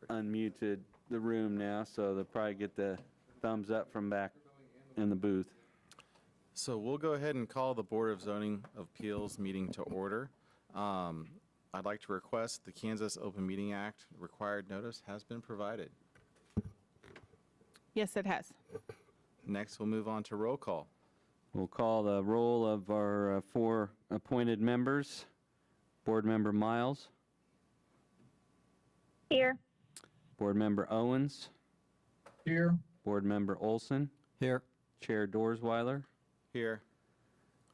unmuted the room now, so they'll probably get the thumbs up from back in the booth. So we'll go ahead and call the Board of Zoning Appeals meeting to order. I'd like to request the Kansas Open Meeting Act required notice has been provided. Yes, it has. Next, we'll move on to roll call. We'll call the roll of our 4 appointed members. Board Member Miles. Here. Board Member Owens. Here. Board Member Olson. Here. Chair Dorsweiler. Here.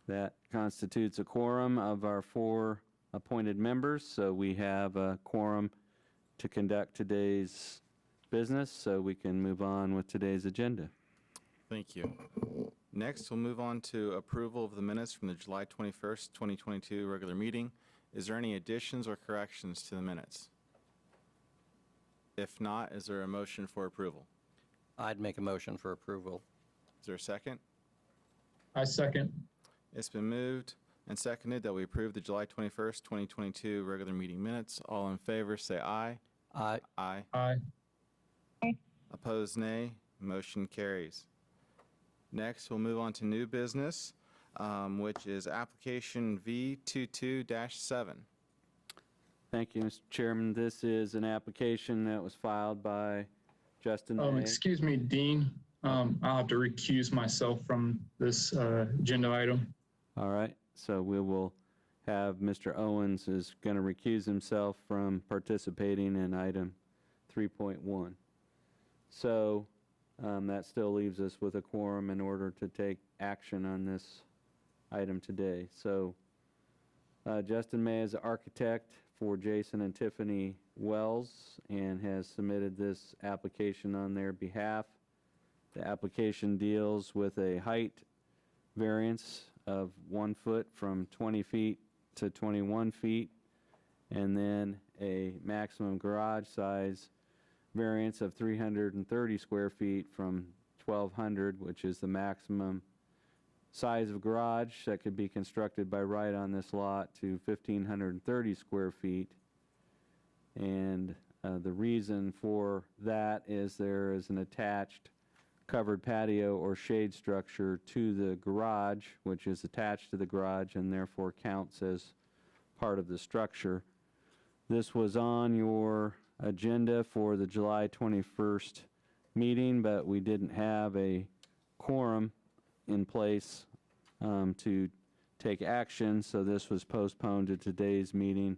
That constitutes a quorum of our 4 appointed members, so we have a quorum to conduct today's business, so we can move on with today's agenda. Thank you. Next, we'll move on to approval of the minutes from the July 21st, 2022 regular meeting. Is there any additions or corrections to the minutes? If not, is there a motion for approval? I'd make a motion for approval. Is there a second? I second. It's been moved and seconded that we approve the July 21st, 2022 regular meeting minutes. All in favor, say aye. Aye. Aye. Aye. Opposed, nay. Motion carries. Next, we'll move on to new business, which is application V22-7. Thank you, Mr. Chairman. This is an application that was filed by Justin May. Excuse me, Dean. I'll have to recuse myself from this agenda item. All right, so we will have Mr. Owens is going to recuse himself from participating in item 3.1. So that still leaves us with a quorum in order to take action on this item today. So Justin May is the architect for Jason and Tiffany Wells and has submitted this application on their behalf. The application deals with a height variance of 1 foot from 20 feet to 21 feet, and then a maximum garage size variance of 330 square feet from 1,200, which is the maximum size of garage that could be constructed by right on this lot, to 1,530 square feet. And the reason for that is there is an attached covered patio or shade structure to the garage, which is attached to the garage and therefore counts as part of the structure. This was on your agenda for the July 21st meeting, but we didn't have a quorum in place to take action, so this was postponed to today's meeting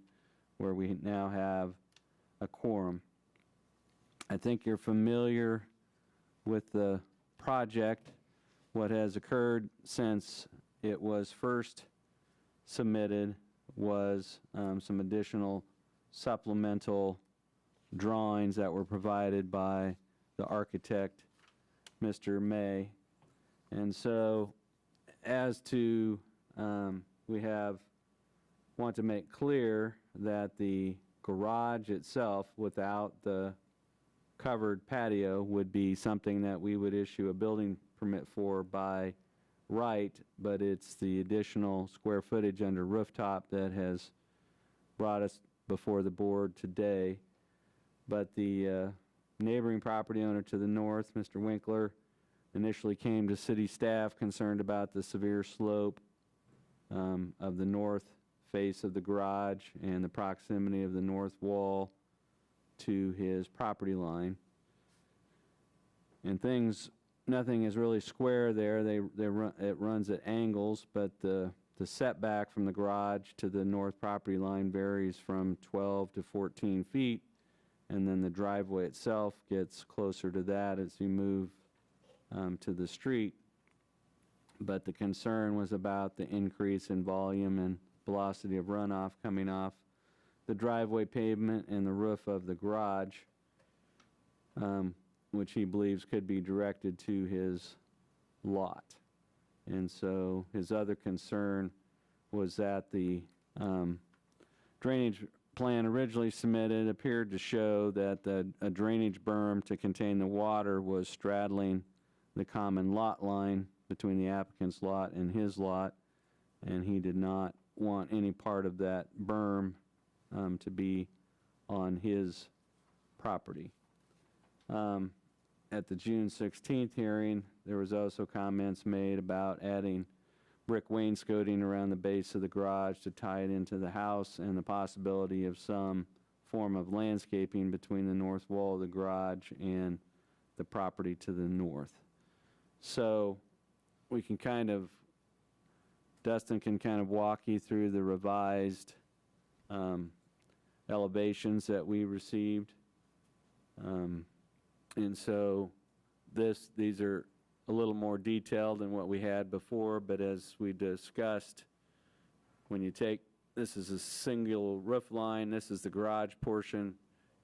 where we now have a quorum. I think you're familiar with the project. What has occurred since it was first submitted was some additional supplemental drawings that were provided by the architect, Mr. May. And so as to, we want to make clear that the garage itself without the covered patio would be something that we would issue a building permit for by right, but it's the additional square footage under rooftop that has brought us before the board today. But the neighboring property owner to the north, Mr. Winkler, initially came to city staff concerned about the severe slope of the north face of the garage and the proximity of the north wall to his property line. And nothing is really square there. It runs at angles, but the setback from the garage to the north property line varies from 12 to 14 feet, and then the driveway itself gets closer to that as you move to the street. But the concern was about the increase in volume and velocity of runoff coming off the driveway pavement and the roof of the garage, which he believes could be directed to his lot. And so his other concern was that the drainage plan originally submitted appeared to show that a drainage berm to contain the water was straddling the common lot line between the applicant's lot and his lot, and he did not want any part of that berm to be on his property. At the June 16th hearing, there was also comments made about adding brick wainscoting around the base of the garage to tie it into the house, and the possibility of some form of landscaping between the north wall of the garage and the property to the north. So we can Dustin can kind of walk you through the revised elevations that we received. And so these are a little more detailed than what we had before, but as we discussed, when you take, this is a single roof line, this is the garage portion.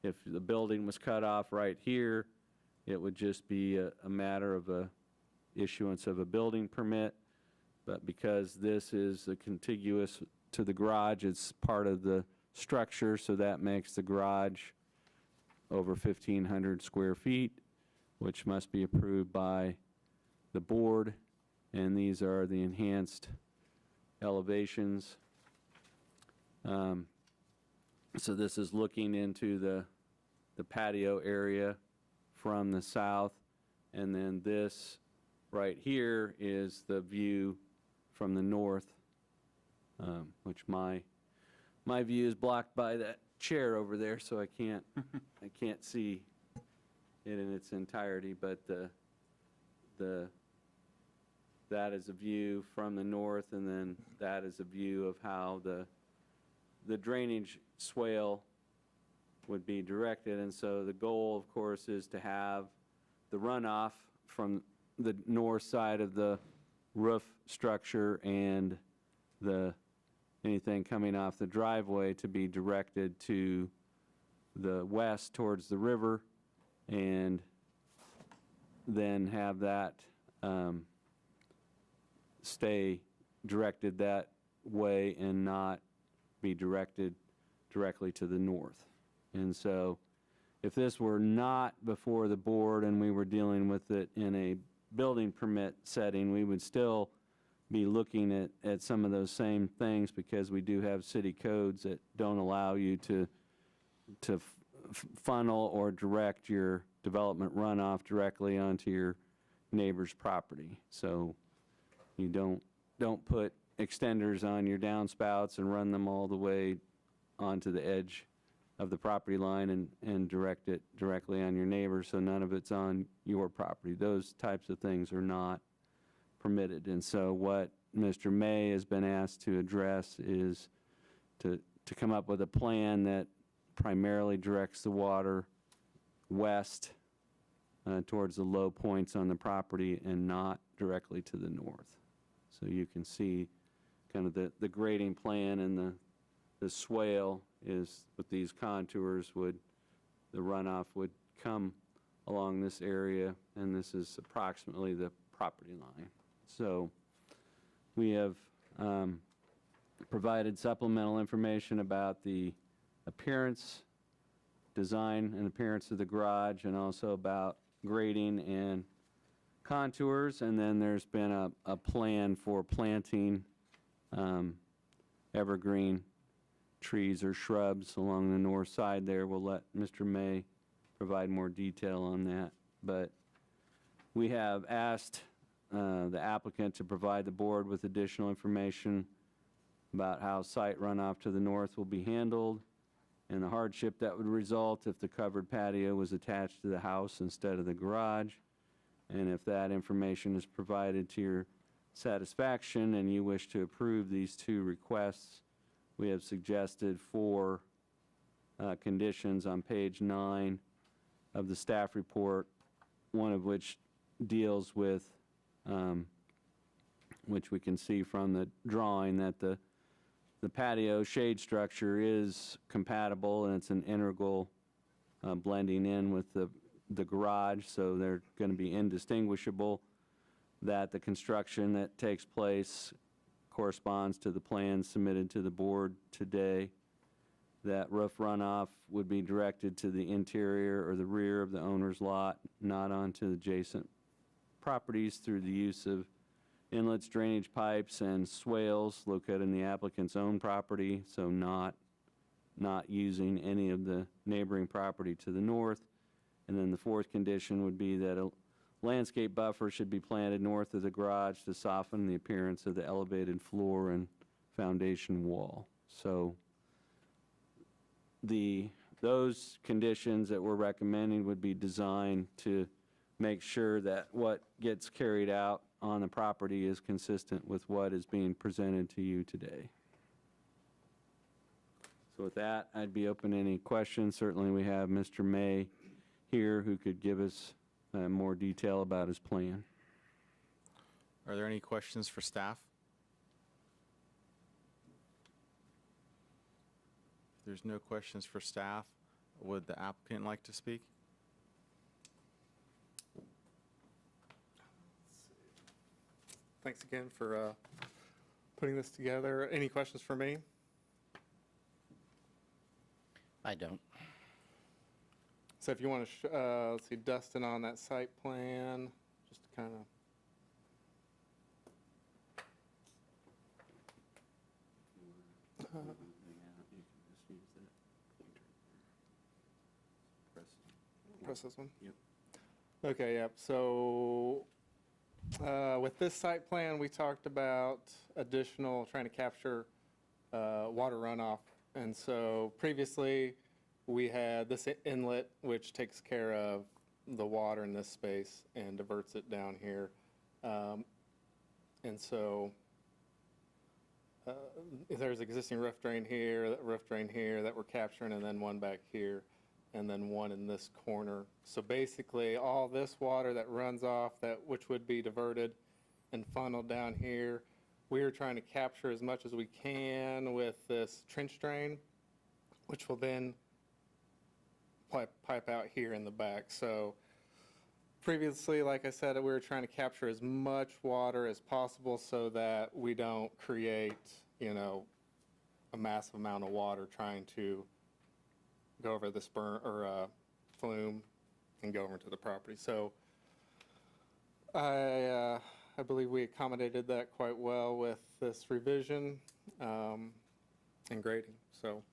If the building was cut off right here, it would just be a matter of a issuance of a building permit. But because this is a contiguous to the garage, it's part of the structure, so that makes the garage over 1,500 square feet, which must be approved by the board. And these are the enhanced elevations. So this is looking into the patio area from the south, and then this right here is the view from the north, which my view is blocked by that chair over there, so I can't see it in its entirety. But that is a view from the north, and then that is a view of how the drainage swale would be directed. And so the goal, of course, is to have the runoff from the north side of the roof structure and anything coming off the driveway to be directed to the west towards the river, and then have that stay directed that way and not be directed directly to the north. And so if this were not before the board and we were dealing with it in a building permit setting, we would still be looking at some of those same things, because we do have city codes that don't allow you to funnel or direct your development runoff directly onto your neighbor's property. So you don't put extenders on your downspouts and run them all the way onto the edge of the property line and direct it directly on your neighbor, so none of it's on your property. Those types of things are not permitted. And so what Mr. May has been asked to address is to come up with a plan that primarily directs the water west towards the low points on the property and not directly to the north. So you can see kind of the grading plan, and the swale is with these contours the runoff would come along this area, and this is approximately the property line. So we have provided supplemental information about the appearance, design and appearance of the garage, and also about grading and contours. And then there's been a plan for planting evergreen trees or shrubs along the north side there. We'll let Mr. May provide more detail on that. But we have asked the applicant to provide the board with additional information about how site runoff to the north will be handled and the hardship that would result if the covered patio was attached to the house instead of the garage. And if that information is provided to your satisfaction and you wish to approve these two requests, we have suggested 4 conditions on page 9 of the staff report, one of which deals with, which we can see from the drawing, that the patio shade structure is compatible and it's an integral blending in with the garage, so they're going to be indistinguishable, that the construction that takes place corresponds to the plans submitted to the board today, that roof runoff would be directed to the interior or the rear of the owner's lot, not onto adjacent properties through the use of inlets, drainage pipes, and swales located in the applicant's own property, so not not using any of the neighboring property to the north. And then the fourth condition would be that a landscape buffer should be planted north of the garage to soften the appearance of the elevated floor and foundation wall. So those conditions that we're recommending would be designed to make sure that what gets carried out on the property is consistent with what is being presented to you today. So with that, I'd be open to any questions. Certainly we have Mr. May here who could give us more detail about his plan. Are there any questions for staff? If there's no questions for staff, would the applicant like to speak? Thanks again for putting this together. Any questions for me? I don't. So if you want to, let's see, Dustin on that site plan, just to kind of. Press this one? Yep. Okay, yep. So with this site plan, we talked about trying to capture water runoff. And so previously, we had this inlet, which takes care of the water in this space and diverts it down here. And so there's existing roof drain here that we're capturing, and then one back here, and then one in this corner. So basically, all this water that runs off, which would be diverted and funneled down here, we are trying to capture as much as we can with this trench drain, which will then pipe out here in the back. So previously, like I said, we were trying to capture as much water as possible so that we don't create, a massive amount of water trying to go over this flume and go over into the property. So I believe we accommodated that quite well with this revision and grading. So.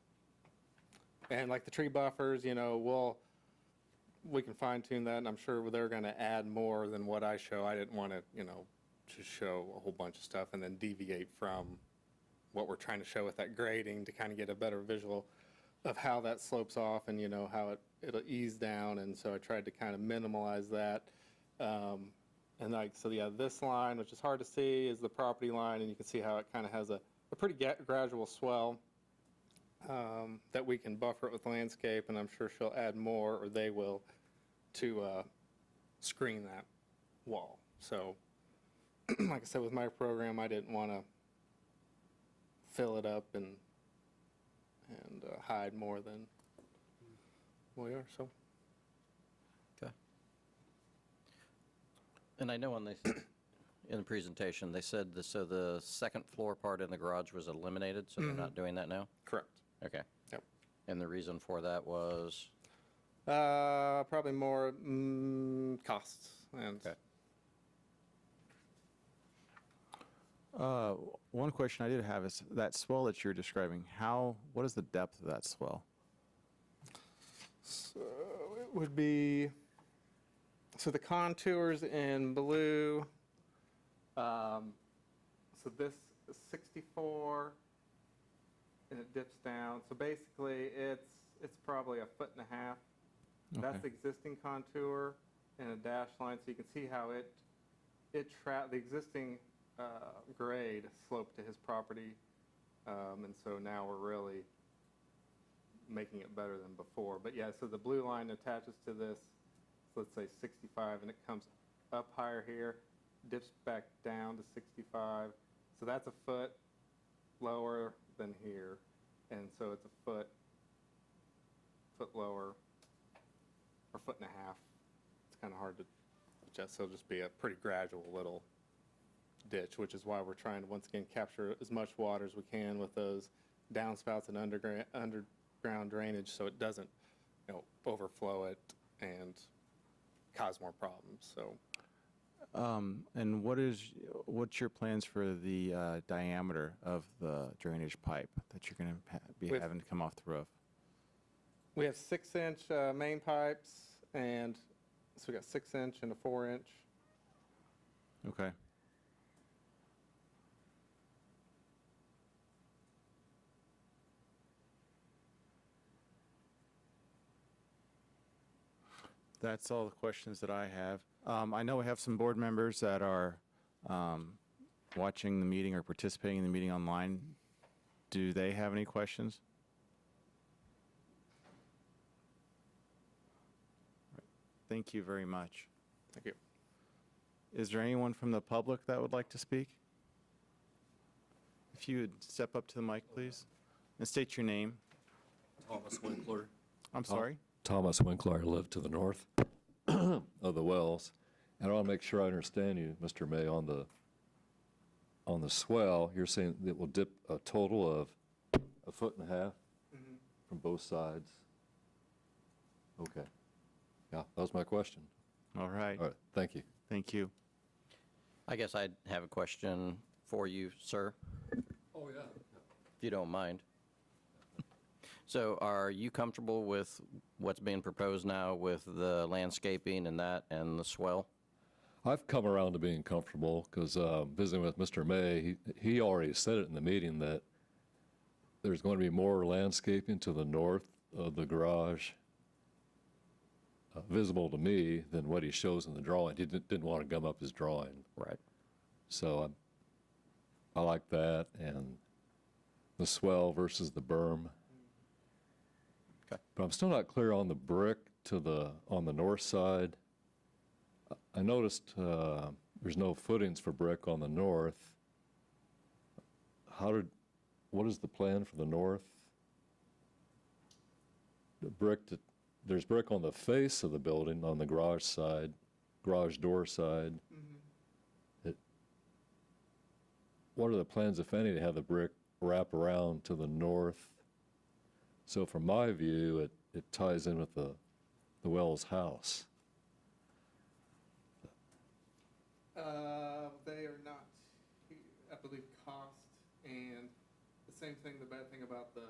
And like the tree buffers, we can fine tune that, and I'm sure they're going to add more than what I show. I didn't want to, just show a whole bunch of stuff and then deviate from what we're trying to show with that grading to kind of get a better visual of how that slopes off and, how it'll ease down. And so I tried to kind of minimalize that. This line, which is hard to see, is the property line, and you can see how it kind of has a pretty gradual swell. That we can buffer it with landscape, and I'm sure she'll add more, or they will, to screen that wall. So, like I said, with my program, I didn't want to fill it up and hide more than we are. So, Okay. And I know in the presentation, they said so the second floor part in the garage was eliminated, so they're not doing that now? correct. Okay. Yep. And the reason for that was? Probably more costs and. Okay. One question I did have is that swell that you're describing, what is the depth of that swell? So it would be, so the contours in blue, so this is 64, and it dips down. So basically, it's probably 1.5 feet. That's the existing contour and a dash line, so you can see how the existing grade sloped to his property, and so now we're really making it better than before. But yeah, so the blue line attaches to this, so let's say 65, and it comes up higher here, dips back down to 65. So that's 1 foot lower than here, and so it's 1 foot lower, or 1.5 feet. It's kind of hard to adjust, so it'll just be a pretty gradual little ditch, which is why we're trying to once again capture as much water as we can with those downspouts and underground drainage, so it doesn't, overflow it and cause more problems. So And what's your plans for the diameter of the drainage pipe that you're going to be With- having to come off the roof? We have 6-inch main pipes, and so we got 6-inch and a 4-inch. Okay. That's all the questions that I have. I know we have some board members that are watching the meeting or participating in the meeting online. Do they have any questions? Thank you very much. Thank you. Is there anyone from the public that would like to speak? If you would step up to the mic, please, and state your name. Thomas Winkler. I'm sorry? Thomas Winkler. I live to the north of the wells. And I want to make sure I understand you, Mr. May, on the swell, you're saying it will dip a total of 1.5 feet from both sides? Okay. Yeah, that was my question. All right. All right, thank you. Thank you. I guess I'd have a question for you, sir, Oh, yeah. if you don't mind. So are you comfortable with what's being proposed now with the landscaping and that and the swell? I've come around to being comfortable because visiting with Mr. May, he already said it in the meeting that there's going to be more landscaping to the north of the garage visible to me than what he shows in the drawing. He didn't want to gum up his drawing. Right. So I like that, and the swell versus the berm. Okay. But I'm still not clear on the brick on the north side. I noticed there's no footings for brick on the north. What is the plan for the north? There's brick on the face of the building on the garage side, garage door side. What are the plans, if any, to have the brick wrap around to the north? So from my view, it ties in with the Wells house. They are not, I believe, cost, and the same thing, the bad thing about the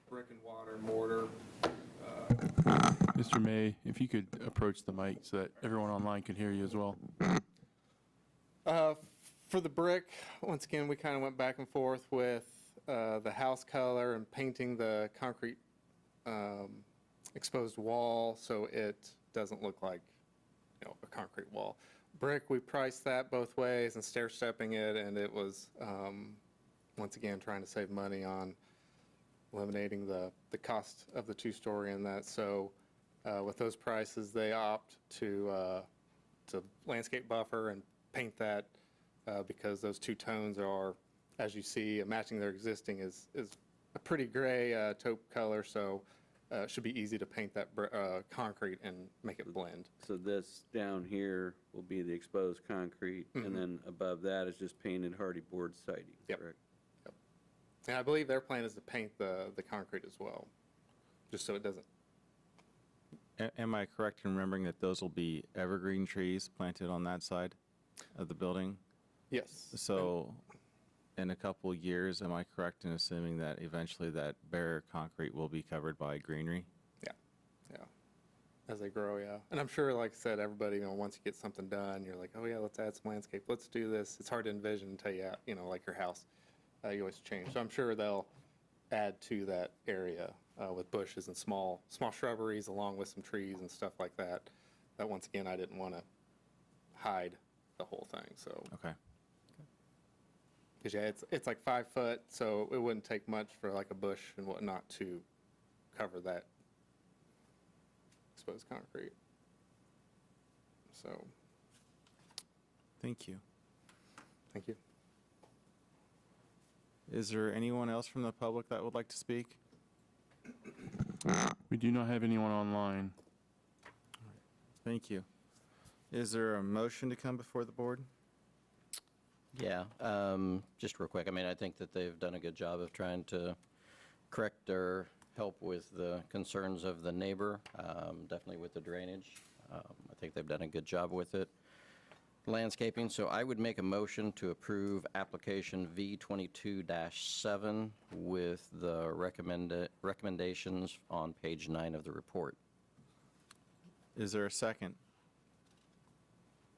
brick and water mortar. Mr. May, if you could approach the mic so that everyone online can hear you as well. For the brick, once again, we kind of went back and forth with the house color and painting the concrete exposed wall so it doesn't look like, a concrete wall. Brick, we priced that both ways and stair-stepping it, and it was, once again, trying to save money on eliminating the cost of the two-story and that. So with those prices, they opt to landscape buffer and paint that because those two tones are, as you see, matching their existing is a pretty gray taupe color, so it should be easy to paint that concrete and make it blend. So this down here will be the exposed concrete, and then above that is just painted hardy board siding, Yep. correct? And I believe their plan is to paint the concrete as well, just so it doesn't. Am I correct in remembering that those will be evergreen trees planted on that side of the building? Yes. So in a couple years, am I correct in assuming that eventually that bare concrete will be covered by greenery? Yeah. As they grow, yeah. And I'm sure, like I said, everybody, once you get something done, you're like, oh yeah, let's add some landscape. Let's do this. It's hard to envision until you, like your house, you always change. So I'm sure they'll add to that area with bushes and small shrubberies along with some trees and stuff like that. That once again, I didn't want to hide the whole thing. So Okay. because yeah, it's like 5 foot, so it wouldn't take much for like a bush and whatnot to cover that exposed concrete. So, Thank you. thank you. Is there anyone else from the public that would like to speak? We do not have anyone online. Thank you. Is there a motion to come before the board? Yeah, just real quick, I think that they've done a good job of trying to correct or help with the concerns of the neighbor, definitely with the drainage. I think they've done a good job with it. Landscaping, so I would make a motion to approve application V22-7 with the recommendations on page 9 of the report. Is there a second?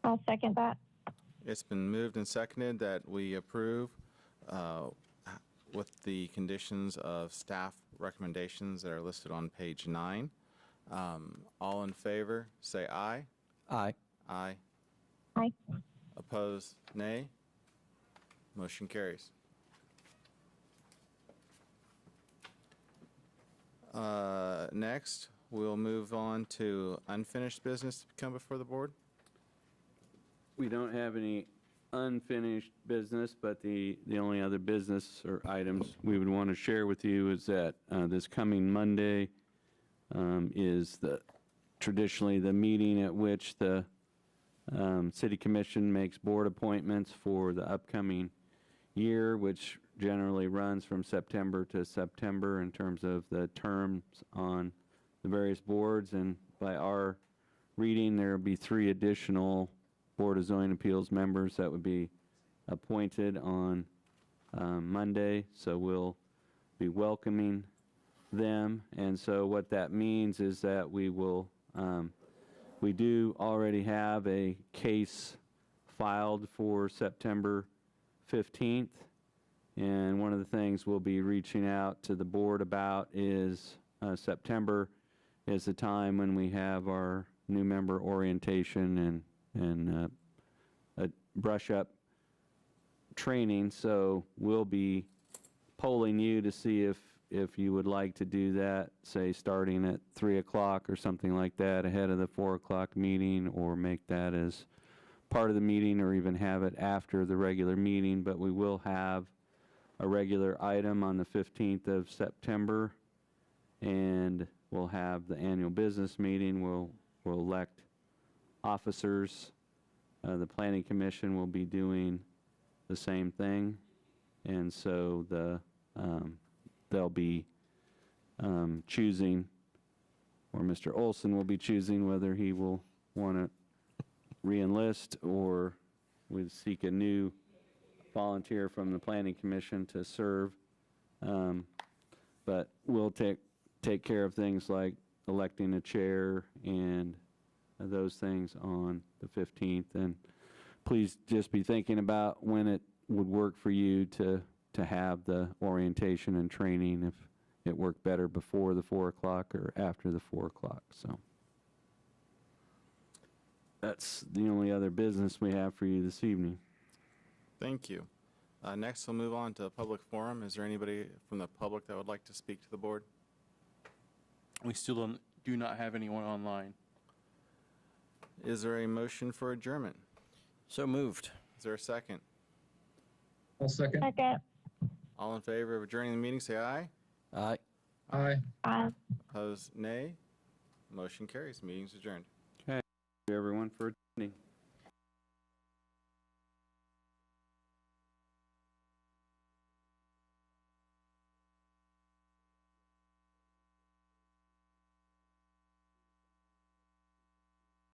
I'll second that. It's been moved and seconded that we approve with the conditions of staff recommendations that are listed on page 9. All in favor, say aye. Aye. Aye. Aye. Opposed, nay. Motion carries. Next, we'll move on to unfinished business to come before the board. We don't have any unfinished business, but the only other business or items we would want to share with you is that this coming Monday is traditionally the meeting at which the City Commission makes board appointments for the upcoming year, which generally runs from September to September in terms of the terms on the various boards. And by our reading, there will be 3 additional Board of Zoning Appeals members that would be appointed on Monday. So we'll be welcoming them. And so what that means is that we will we do already have a case filed for September 15th, and one of the things we'll be reaching out to the board about is September is the time when we have our new member orientation and a brush-up training, so we'll be polling you to see if you would like to do that, say, starting at 3 o'clock or something like that, ahead of the 4 o'clock meeting, or make that as part of the meeting, or even have it after the regular meeting. But we will have a regular item on the 15th of September, and we'll have the annual business meeting. We'll elect officers. The Planning Commission will be doing the same thing, and so they'll be choosing, or Mr. Olson will be choosing whether he will want to re-enlist or would seek a new volunteer from the Planning Commission to serve. But we'll take care of things like electing a chair and those things on the 15th. And please just be thinking about when it would work for you to have the orientation and training, if it worked better before the 4 o'clock or after the 4 o'clock. So that's the only other business we have for you this evening. Thank you. Next, we'll move on to public forum. Is there anybody from the public that would like to speak to the board? We still do not have anyone online. Is there a motion for adjournment? So moved. Is there a second? I'll second. Second. All in favor of adjourning the meeting, say aye. Aye. Aye. Aye. Opposed, nay. Motion carries. Meeting's adjourned. Thank you, everyone, for attending.